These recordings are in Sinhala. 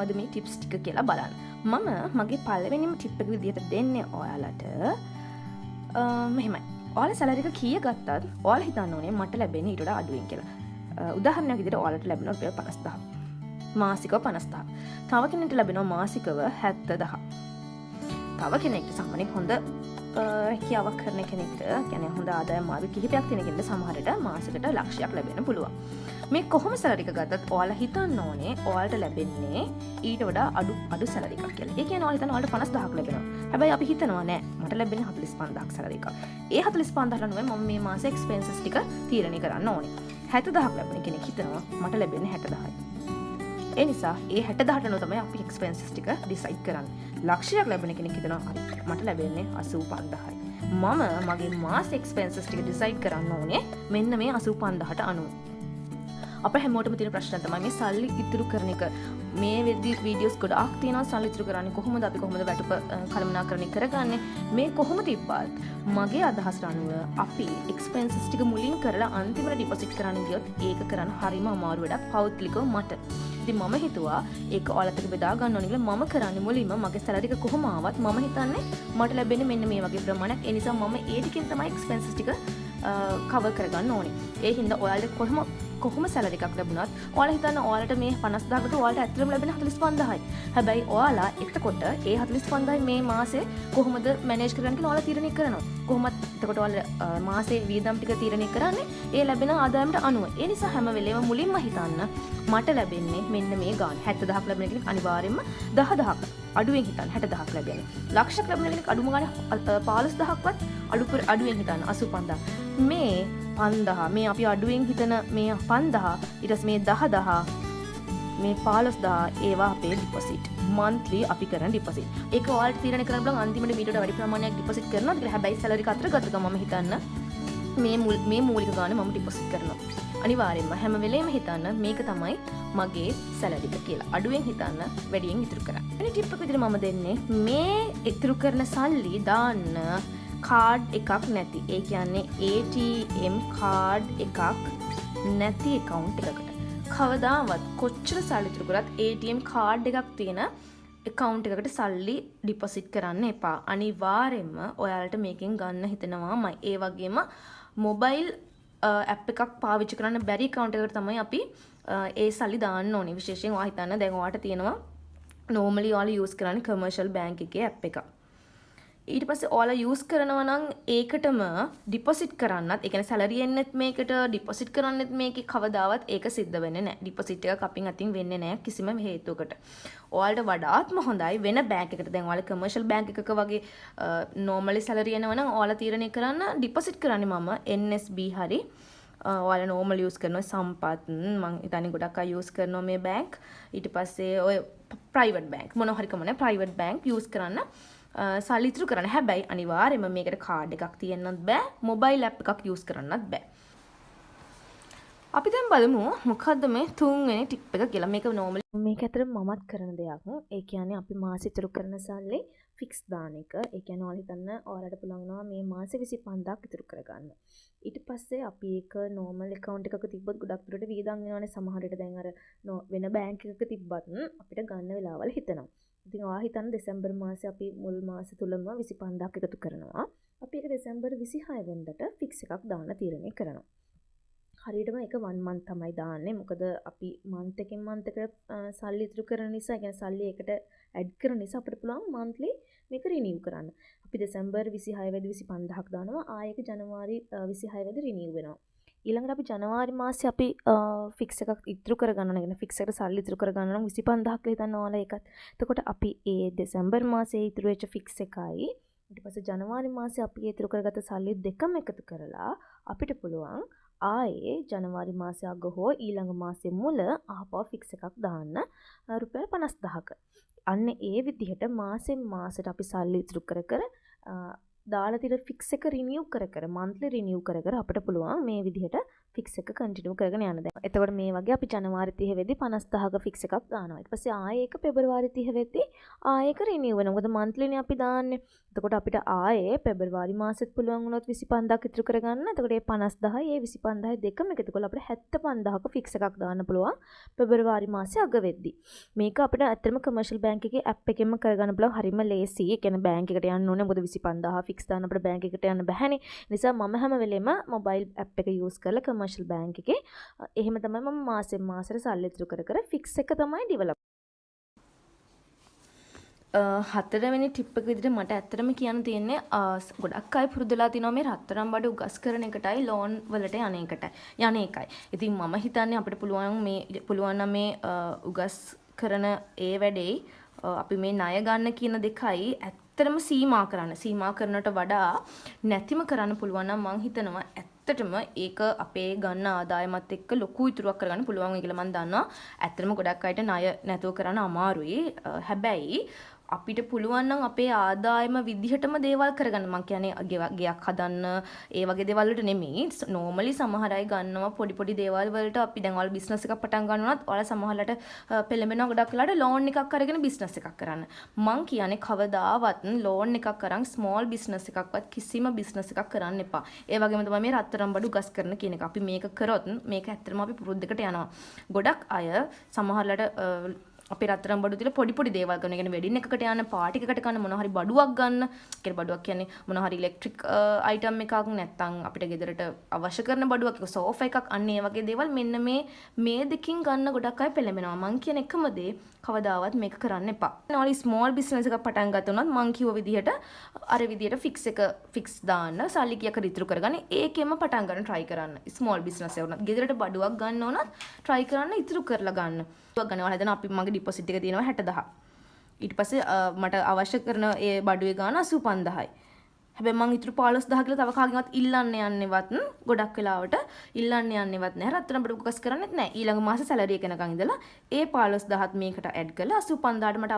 මොනවද මේ ටිප්ස් ටික කියලා බලන්න. මම මගේ පළවෙනිම ටිප් එක විදිහට දෙන්නේ ඔයාලට මෙහෙමයි. ඔයාලා සැලරි එක කීය ගත්තත් ඔයාලා හිතන්න ඕනේ මට ලැබෙන්නේ ඊට වඩා අඩුවෙන් කියලා. උදාහරණයක් විදිහට ඔයාලට ලැබෙනවා රුපියල් 50000. මාසිකව 50000. තව කෙනෙක්ට ලැබෙනවා මාසිකව 70000. තව කෙනෙක්ට සාමාන්‍යයෙන් හොඳ රැකියාවක් කරන කෙනෙක්ට කියන්නේ හොඳ ආදායම් මාර්ග කිහිපයක් තියෙන කෙනෙක්ට සමහරට මාසෙකට ලක්ෂයක් ලැබෙන්න පුළුවන්. මේ කොහොම සැලරි එක ගත්තත් ඔයාලා හිතන්න ඕනේ ඔයාලට ලැබෙන්නේ ඊට වඩා අඩු සැලරි එකක් කියලා. ඒ කියන්නේ ඔයාලා හිතන ඔයාලට 50000ක් ලැබෙනවා. හැබැයි අපි හිතනවා නෑ මට ලැබෙන්නේ 45000ක් සැලරි එකක්. ඒ 45000ට අනුව මම මේ මාසේ එක්ස්පෙන්සස් ටික තීරණය කරන්න ඕනේ. 70000ක් ලැබෙන කෙනෙක් හිතනවා මට ලැබෙන්නේ 60000යි. ඒ නිසා ඒ 60000ට අනුව තමයි අපි එක්ස්පෙන්සස් ටික ඩිසයිඩ් කරන්නේ. ලක්ෂයක් ලැබෙන කෙනෙක් හිතනවා මට ලැබෙන්නේ 85000යි. මම මගේ මාස එක්ස්පෙන්සස් ටික ඩිසයිඩ් කරන්න ඕනේ මෙන්න මේ 85000ට අනුව. අප හැමෝටම තියෙන ප්‍රශ්න තමයි මේ සල්ලි ඉතුරු කරන එක. මේ වීඩියෝස් ගොඩාක් තියෙනවා සල්ලි ඉතුරු කරන්නේ කොහොමද අපි කොහොමද වැටුප කළමනාකරණය කරගන්නේ. මේ කොහොම තිබ්බත් මගේ අදහසට අනුව අපි එක්ස්පෙන්සස් ටික මුලින් කරලා අන්තිමට ඩිපොසිට් කරන්න ගියොත් ඒක කරන්න හරිම අමාරු වැඩක් පෞද්ගලිකව මට. ඉතින් මම හිතුවා ඒක ඔයාලට බෙදා ගන්න ඕනේ කියලා මම කරන්නේ මුලින්ම මගේ සැලරි එක කොහොම ආවත් මම හිතන්නේ මට ලැබෙන්නේ මෙන්න මේ වගේ ප්‍රමාණයක්. ඒ නිසා මම ඒ ටිකෙන් තමයි එක්ස්පෙන්සස් ටික කවර් කරගන්න ඕනේ. ඒ හින්දා ඔයාලට කොහොම සැලරි එකක් ලැබුණත් ඔයාලා හිතන්න ඔයාලට මේ 50000කට ඔයාලට ඇත්තටම ලැබෙන 45000යි. හැබැයි ඔයාලා එතකොට ඒ 45000යි මේ මාසේ කොහොමද මැනේජ් කරන්න කියලා ඔයාලා තීරණය කරනවා. කොහොමද එතකොට ඔයාලා මාසේ වියදම් ටික තීරණය කරන්නේ ඒ ලැබෙන ආදායමට අනුව. ඒ නිසා හැම වෙලේම මුලින්ම හිතන්න මට ලැබෙන්නේ මෙන්න මේ ගාන. 70000ක් ලැබෙන කෙනෙක් අනිවාර්යයෙන්ම 10000ක් අඩුවෙන් හිතන්න 60000ක් ලැබෙන්නේ. ලක්ෂයක් ලැබෙන කෙනෙක් අඩුම ගානේ 15000ක්වත් අඩුවෙන් හිතන්න 85000. මේ 5000 මේ අපි අඩුවෙන් හිතන මේ 5000 ඊට පස්සේ මේ 10000 මේ 15000 ඒවා අපේ ඩිපොසිට් monthly අපි කරන ඩිපොසිට්. ඒක ඔයාලට තීරණය කරන්න බලන්න අන්තිමට මීට වඩා වැඩි ප්‍රමාණයක් ඩිපොසිට් කරනවාද කියලා. හැබැයි සැලරි එක අතර ගත්ත ගමන් හිතන්න මේ මූලික ගාණ මම ඩිපොසිට් කරනවා. අනිවාර්යයෙන්ම හැම වෙලේම හිතන්න මේක තමයි මගේ සැලරි එක කියලා. අඩුවෙන් හිතන්න වැඩියෙන් ඉතුරු කරන්න. අනිත් ටිප් එක විදිහට මම දෙන්නේ මේ ඉතුරු කරන සල්ලි දාන්න කාඩ් එකක් නැති. ඒ කියන්නේ ATM කාඩ් එකක් නැති account එකකට. කවදාවත් කොච්චර සල්ලි ඉතුරු කරත් ATM කාඩ් එකක් තියෙන account එකකට සල්ලි ඩිපොසිට් කරන්න එපා. අනිවාර්යයෙන්ම ඔයාලට මේකෙන් ගන්න හිතනවාමයි. ඒ වගේම මොබයිල් ඇප් එකක් පාවිච්චි කරන්න බැරි account එකකට තමයි අපි ඒ සල්ලි දාන්න ඕනේ. විශේෂයෙන් ඔයා හිතන්න දැන් ඔයාට තියෙනවා normally ඔයාලා use කරන්නේ commercial bank එකේ ඇප් එකක්. ඊට පස්සේ ඔයාලා යූස් කරනවා නම් ඒකටම ඩිපොසිට් කරන්නත් ඒ කියන්නේ සැලරි එන්නෙත් මේකට ඩිපොසිට් කරන්නෙත් මේකේ කවදාවත් ඒක සිද්ධ වෙන්නේ නැහැ. ඩිපොසිට් එක අපින් අතින් වෙන්නේ නැහැ කිසිම හේතුවකට. ඔයාලට වඩාත්ම හොඳයි වෙන බැංක් එකකට දැන් ඔයාලා කමර්ෂල් බැංක් එකක වගේ normally සැලරි එනවා නම් ඔයාලා තීරණය කරන්න ඩිපොසිට් කරන්නේ මම NSB හරි ඔයාලා normal use කරනවා සම්පත් මම හිතන්නේ ගොඩක් අය use කරනවා මේ බැංක්. ඊට පස්සේ ඔය private bank මොනවා හරි කමන්නේ private bank use කරන්න සල්ලි ඉතුරු කරන්න. හැබැයි අනිවාර්යයෙන්ම මේකට කාඩ් එකක් තියෙන්නත් බෑ. මොබයිල් ඇප් එකක් යූස් කරන්නත් බෑ. අපි දැන් බලමු මොකද්ද මේ තුන්වෙනි ටිප් එක කියලා. මේක නෝමලි මේක ඇත්තට මමත් කරන දෙයක්. ඒ කියන්නේ අපි මාසෙ ඉතුරු කරන සල්ලි ෆික්ස් දාන එක. ඒ කියන්නේ ඔයාලා හිතන්න ඔයාලට පුළුවන් වෙනවා මේ මාසෙ 25000ක් ඉතුරු කරගන්න. ඊට පස්සේ අපි ඒක නෝමල් account එකක තිබ්බොත් ගොඩක් දුරට වියදම් වෙනවානේ. සමහර විට දැන් අර වෙන බැංක් එකක තිබ්බත් අපිට ගන්න වෙලාවල් හිතනවා. ඉතින් ඔයා හිතන්න දෙසැම්බර් මාසේ අපි මුල් මාස තුලම 25000ක් එකතු කරනවා. අපි ඒක දෙසැම්බර් 26 වෙනිදාට ෆික්ස් එකක් දාන්න තීරණය කරනවා. හරියටම ඒක 1 month තමයි දාන්නේ. මොකද අපි month එකෙන් month එකට සල්ලි ඉතුරු කරන නිසා, ඒ කියන්නේ සල්ලි එකට ඇඩ් කරන නිසා අපිට පුළුවන් monthly මේක රිනිව් කරන්න. අපි දෙසැම්බර් 26 වෙනිදා 25000ක් දානවා. ආයෙක ජනවාරි 26 වෙනිදා රිනිව් වෙනවා. ඊළඟට අපි ජනවාරි මාසේ අපි ෆික්ස් එකක් ඉතුරු කරගන්න ඕන. කියන්නේ ෆික්ස් එකට සල්ලි ඉතුරු කරගන්න නම් 25000ක් හිතන්න ඕන ඒකත්. එතකොට අපි ඒ දෙසැම්බර් මාසේ ඉතුරු වෙච්ච ෆික්ස් එකයි ඊට පස්සේ ජනවාරි මාසේ අපි ඉතුරු කරගත්ත සල්ලි දෙකම එකතු කරලා අපිට පුළුවන් ආයේ ජනවාරි මාසේ අග හෝ ඊළඟ මාසේ මුල ආපහු ෆික්ස් එකක් දාන්න රුපියල් 50000ක. අන්න ඒ විදිහට මාසෙන් මාසෙට අපි සල්ලි ඉතුරු කර දාලා තියෙන ෆික්ස් එක රිනියු කර monthly රිනියු කර අපිට පුළුවන් මේ විදිහට ෆික්ස් එක කන්ටිනියු කරගෙන යන්න දැන්. එතකොට මේ වගේ අපි ජනවාරි 30 වෙද්දි 50000ක ෆික්ස් එකක් දානවා. ඊට පස්සේ ආයේ ඒක පෙබරවාරි 30 වෙද්දි ආයේ ඒක රිනියු වෙනවා. මොකද monthlyනේ අපි දාන්නේ. එතකොට අපිට ආයේ පෙබරවාරි මාසෙත් පුළුවන් වුණොත් 25000ක් ඉතුරු කරගන්න. එතකොට මේ 50000යි මේ 25000යි දෙකම එකතු කරලා අපිට 75000ක ෆික්ස් එකක් දාන්න පුළුවන් පෙබරවාරි මාසේ අග වෙද්දි. මේක අපිට ඇත්තටම කමර්ෂල් බැංක් එකේ ඇප් එකෙන්ම කරගන්න පුළුවන් හරිම ලේසි. ඒ කියන්නේ බැංක් එකට යන්න ඕනේ. මොකද 25000 ෆික්ස් දාන්න අපිට බැංක් එකට යන්න බැහැනේ. නිසා මම හැම වෙලෙම මොබයිල් ඇප් එක යූස් කරලා කමර්ෂල් බැංක් එකේ එහෙම තමයි මම මාසෙන් මාසෙට සල්ලි ඉතුරු කර ෆික්ස් එක තමයි ඩෙවලොප්. හතරවෙනි ටිප් එක විදිහට මට ඇත්තටම කියන්න තියෙන්නේ ගොඩක් අය පුරුදුලා තිනවා මේ රත්තරන් බඩු උගස් කරන එකටයි ලෝන් වලට යන එකයි. ඉතින් මම හිතන්නේ අපිට පුළුවන් නම් මේ උගස් කරන ඒ වැඩේ අපි මේ ණය ගන්න කියන දෙකයි ඇත්තටම සීමා කරනට වඩා නැතිම කරන්න පුළුවන් නම් මං හිතනවා ඇත්තටම ඒක අපේ ගන්න ආදායමත් එක්ක ලොකු ඉතුරුවක් කරගන්න පුළුවන් කියලා මම දන්නවා. ඇත්තටම ගොඩක් අයට ණය නැතුව කරන්න අමාරුයි. හැබැයි අපිට පුළුවන් නම් අපේ ආදායම විදිහටම දේවල් කරගන්න. මං කියන්නේ ගෙයක් හදන්න ඒ වගේ දේවල් වලට නෙමෙයි. නෝමලි සමහර අය ගන්නවා පොඩි දේවල් වලට. අපි දැන් ඔයාලා බිස්නස් එකක් පටන් ගන්නවනත් ඔයාලා සමහරලට පෙළඹෙනවා ගොඩක් වෙලාට ලෝන් එකක් අරගෙන බිස්නස් එකක් කරන්න. මං කියන්නේ කවදාවත් ලෝන් එකක් අරන් ස්මෝල් බිස්නස් එකක්වත් කිසිම බිස්නස් එකක් කරන්න එපා. ඒ වගේම තමයි මේ රත්තරන් බඩු ගස් කරන කියන එක. අපි මේක කරොත් මේක ඇත්තටම අපි පුරුද්දකට යනවා. ගොඩක් අය සමහරලට අපි රත්තරන් බඩු තියලා පොඩි දේවල් කරන. කියන්නේ වෙඩින් එකකට යන පාටි එකකට කන්න මොනවා හරි බඩුවක් ගන්න. කියන්නේ බඩුවක් කියන්නේ මොනවා හරි ඉලෙක්ට්‍රික් අයිටම් එකක් නැත්නම් අපිට ගෙදරට අවශ්‍ය කරන බඩුවක් එක සෝෆා එකක් අන්න ඒ වගේ දේවල් මෙන්න මේ දෙකින් ගන්න ගොඩක් අය පෙළඹෙනවා. මං කියන එකම දේ කවදාවත් මේක කරන්න එපා. ඔයාලා ස්මෝල් බිස්නස් එකක් පටන් ගත්තොත් මං කිව්ව විදිහට අර විදිහට ෆික්ස් දාන්න සල්ලි කීයක් ඉතුරු කරගන්න ඒකෙම පටන් ගන්න try කරන්න. ස්මෝල් බිස්නස් එක වුණත් ගෙදරට බඩුවක් ගන්න ඕනත් try කරන්න ඉතුරු කරලා ගන්න. ගන්නවා හදන අපි මගේ ඩිපොසිට් එක තියෙනවා 60000. ඊට පස්සේ මට අවශ්‍ය කරන ඒ බඩුවේ ගාණ 85000යි. හැබැයි මං ඉතුරු 15000 කියලා තව කාගෙන්වත් ඉල්ලන්න යන්නේවත් ගොඩක් වෙලාවට ඉල්ලන්න යන්නේවත් නැහැ. රත්තරන් බඩු උකස් කරන්නේත් නැහැ. ඊළඟ මාසේ සැලරි එක යනකන් ඉඳලා ඒ 15000ත් මේකට ඇඩ් කරලා 85000ට මට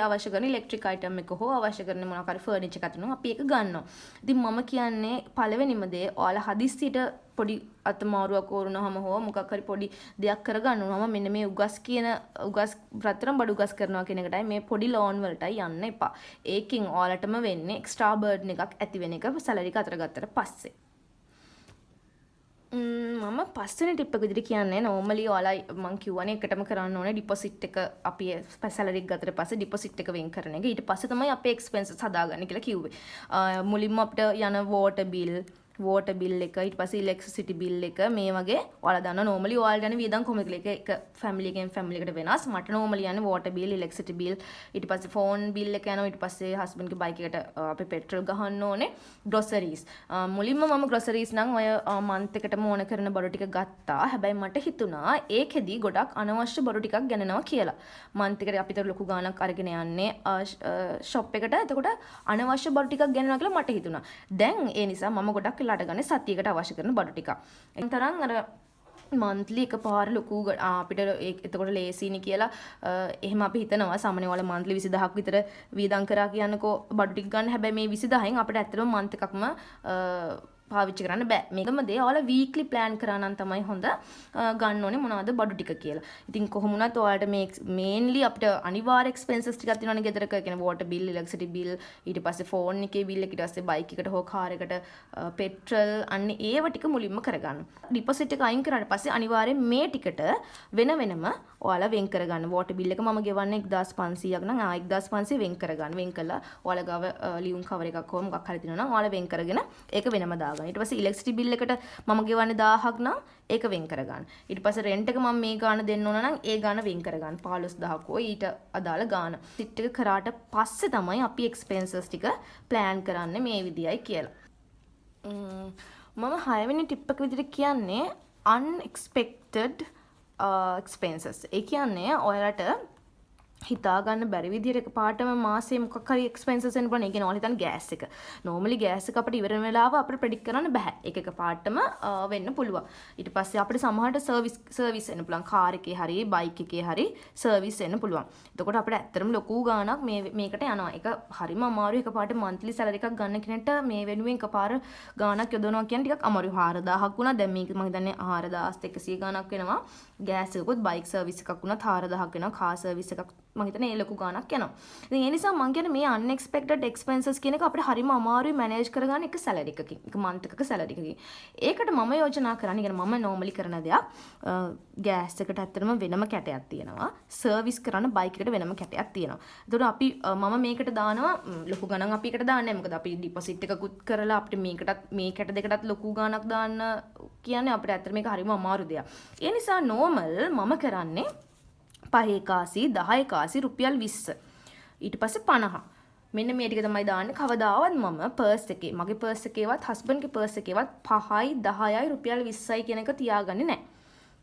අවශ්‍ය කරන ඉලෙක්ට්‍රික් අයිටම් එක හෝ අවශ්‍ය කරන මොනවා හරි ෆර්නිචර් එකක් තියෙනවා අපි ඒක ගන්නවා. ඉතින් මම කියන්නේ පළවෙනිම දේ ඔයාලා හදිස්සියට පොඩි අතමාරුවක් වුණාම හෝ මොකක් හරි පොඩි දෙයක් කරගන්න උනම මෙන්න මේ උගස් රත්තරන් බඩු උගස් කරනවා කියන එකටයි මේ පොඩි ලෝන් වලටයි යන්න එපා. ඒකෙන් ඔයාලටම වෙන්නේ එක්ස්ට්‍රා බර්ඩන් එකක් ඇති වෙන එක සැලරි එක අතර ගත්තට පස්සේ. මම පස්වෙනි ටිප් එක විදිහට කියන්නේ නෝමලි ඔයාලා මං කියවනේ එකටම කරන්න ඕනේ ඩිපොසිට් එක අපි සැලරි එක ගත්තට පස්සේ ඩිපොසිට් එක වෙන් කරන එක. ඊට පස්සේ තමයි අපේ එක්ස්පෙන්සස් හදාගන්න කියලා කිව්වේ. මුලින්ම අපිට යන වෝටර් බිල් එක ඊට පස්සේ ඉලෙක්ට්‍රිසිටි බිල් එක මේ වගේ ඔයාලා දන්නවා නෝමලි ඔයාලට යන වියදම් කොහොමද කියලා එක ෆැමිලි එකෙන් ෆැමිලි එකට වෙනස්. මට නෝමලි යන්නේ වෝටර් බිල් ඉලෙක්ට්‍රිසිටි බිල් ඊට පස්සේ ෆෝන් බිල් එක යනවා. ඊට පස්සේ හස්බන්ඩ්ගේ බයික් එකට අපි පෙට්‍රල් ගහන්න ඕනේ. ග්‍රොසරීස් මුලින්ම මම ග්‍රොසරීස් නම් ඔය මන්ත් එකටම ඕන කරන බඩු ටික ගත්තා. හැබැයි මට හිතුණා ඒකෙදි ගොඩක් අනවශ්‍ය බඩු ටිකක් ගෙනනවා කියලා. මන්ත් එකට අපිට ලොකු ගාණක් අරගෙන යන්නේ ෂොප් එකට. එතකොට අනවශ්‍ය බඩු ටිකක් ගෙනනවා කියලා මට හිතුණා. දැන් ඒ නිසා මම ගොඩක් වෙලාට ගන්නේ සතියකට අවශ්‍ය කරන බඩු ටික. එතරම් අර මන්ත්ලි එකපාර ලොකු අපිට එතකොට ලේසිනේ කියලා එහෙම අපි හිතනවා. සාමාන්‍යයෙන් ඔයාලා මන්ත්ලි 20000ක් විතර වියදම් කරා කියනකෝ බඩු ටික ගන්න. හැබැයි මේ 20000න් අපිට ඇත්තටම මන්ත් එකක්ම පාවිච්චි කරන්න බෑ. මේකම දේ ඔයාලා වීක්ලි ප්ලෑන් කරා නම් තමයි හොඳ ගන්න ඕනේ මොනවද බඩු ටික කියලා. ඉතින් කොහොම වුණත් ඔයාලට මේ මේන්ලි අපිට අනිවාර්ය එක්ස්පෙන්සස් ටිකක් තියෙනවනේ ගෙදරක. කියන්නේ වෝටර් බිල්, ඉලෙක්ට්‍රිසිටි බිල්, ඊට පස්සේ ෆෝන් එකේ බිල් එක, ඊට පස්සේ බයික් එකට හෝ කාර් එකට පෙට්‍රල් අන්න ඒව ටික මුලින්ම කරගන්න. ඩිපොසිට් එක අයින් කරාට පස්සේ අනිවාර්යෙන් මේ ටිකට වෙනම ඔයාලා වෙන් කරගන්න. වෝටර් බිල් එක මම ගෙවන්නේ 1500ක් නම් 1500 වෙන් කරගන්න. වෙන් කළා ඔයාලා ගාව ලියුම් කවර් එකක් හෝ මොකක් හරි තියෙනවා නම් ඔයාලා වෙන් කරගෙන ඒක වෙනම දාගන්න. ඊට පස්සේ ඉලෙක්ට්‍රිසිටි බිල් එකට මම ගෙවන්නේ 1000ක් නම් ඒක වෙන් කරගන්න. ඊට පස්සේ රෙන්ට් එක මම මේ ගාණ දෙන්න ඕන නම් ඒ ගාණ වෙන් කරගන්න. 15000ක් හෝ ඊට අදාළ ගාණ. සිට් එක කරාට පස්සේ තමයි අපි එක්ස්පෙන්සස් ටික ප්ලෑන් කරන්නේ මේ විදියයි කියලා. මම 6 වෙනි ටිප් එක විදිහට කියන්නේ unexpected expenses. ඒ කියන්නේ ඔයාලට හිතාගන්න බැරි විදිහට එකපාරටම මාසේ මොකක් හරි එක්ස්පෙන්සස් එන්න පුළුවන්. ඒ කියන්නේ ඔයාලා හිතන්න ගෑස් එක. නෝමලි ගෑස් එක අපිට ඉවර වෙන වෙලාව අපිට ප්‍රෙඩික්ට් කරන්න බෑ. ඒක එකපාරටම වෙන්න පුළුවන්. ඊට පස්සේ අපිට සමහරට සර්විස් එන්න පුළුවන්. කාර් එකේ හරි බයික් එකේ හරි සර්විස් එන්න පුළුවන්. එතකොට අපිට ඇත්තටම ලොකු ගාණක් මේකට යනවා. ඒක හරිම අමාරුයි. එකපාරට මන්ත්ලි සැලරි එකක් ගන්න කෙනෙක්ට මේ වෙනුවෙන් එකපාර ගාණක් යොදවනවා කියන්නේ ටිකක් අමාරුයි. 4000ක් වුණා. දැන් මේක මම හිතන්නේ 4100 ගාණක් වෙනවා. ගෑස් එකකුත් බයික් සර්විස් එකක් වුණත් 4000ක් වෙනවා. කාර් සර්විස් එකක් මම හිතන්නේ ඒ ලොකු ගාණක් යනවා. ඉතින් ඒ නිසා මම කියන්නේ මේ unexpected expenses කියන එක අපිට හරිම අමාරුයි මැනේජ් කරගන්න එක සැලරි එකකින්. එක month එකක සැලරි එකකින්. ඒකට මම යෝජනා කරන්නේ කියන්නේ මම normally කරන දෙයක් ගෑස් එකට ඇත්තටම වෙනම කැටයක් තියෙනවා. සර්විස් කරන්න බයික් එකට වෙනම කැටයක් තියෙනවා. එතකොට අපි මම මේකට දානවා ලොකු ගණන් අපි එකට දාන්නේ නැහැ. මොකද අපි ඩිපොසිට් එකකුත් කරලා අපිට මේකටත් මේ කැට දෙකටත් ලොකු ගාණක් දාන්න කියන්නේ අපිට ඇත්තට මේක හරිම අමාරු දෙයක්. ඒ නිසා normal මම කරන්නේ 5 කාසි 10 කාසි රුපියල් 20 ඊට පස්සේ 50 මෙන්න මේ ටික තමයි දාන්නේ. කවදාවත් මම පර්ස් එකේ මගේ පර්ස් එකේවත් හස්බන්ඩ්ගේ පර්ස් එකේවත් 5යි 10යි රුපියල් 20යි කියන එක තියාගන්නේ නැහැ.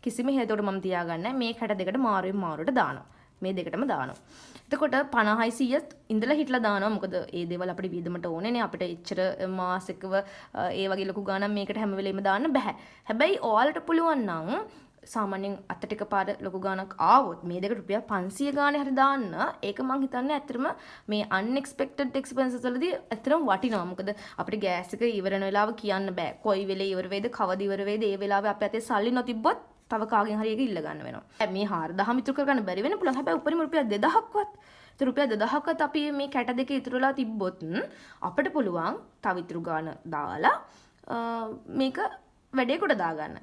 කිසිම හේතුවකට මම තියාගන්නේ නැහැ. මේ කැට දෙකට මාරුවට දානවා. මේ දෙකටම දානවා. එතකොට 50යි 100ත් ඉඳලා හිටලා දානවා. මොකද ඒ දේවල් අපිට වියදමට ඕනේ නේ. අපිට එච්චර මාසිකව ඒ වගේ ලොකු ගාණක් මේකට හැම වෙලෙම දාන්න බෑ. හැබැයි ඔයාලට පුළුවන් නම් සාමාන්‍යයෙන් අතට එකපාර ලොකු ගාණක් ආවොත් මේ දෙකට රුපියල් 500 ගාණේ හරි දාන්න ඒක මං හිතන්නේ ඇත්තටම මේ unexpected expenses වලදී ඇත්තටම වටිනවා. මොකද අපිට ගෑස් එක ඉවර වෙන වෙලාව කියන්න බෑ. කොයි වෙලේ ඉවර වෙයිද කවද ඉවර වෙයිද ඒ වෙලාවේ අපේ අතේ සල්ලි නොතිබ්බොත් තව කාගෙන් හරි එක ඉල්ල ගන්න වෙනවා. මේ 4000 ඉතුරු කරගන්න බැරි වෙන්න පුළුවන්. හැබැයි උපරිම රුපියල් 2000ක්වත් රුපියල් 2000ක්වත් අපි මේ කැට දෙක ඉතුරුලා තිබ්බොත් අපිට පුළුවන් තව ඉතුරු ගාණ දාලා මේක වැඩේ කොට දාගන්න.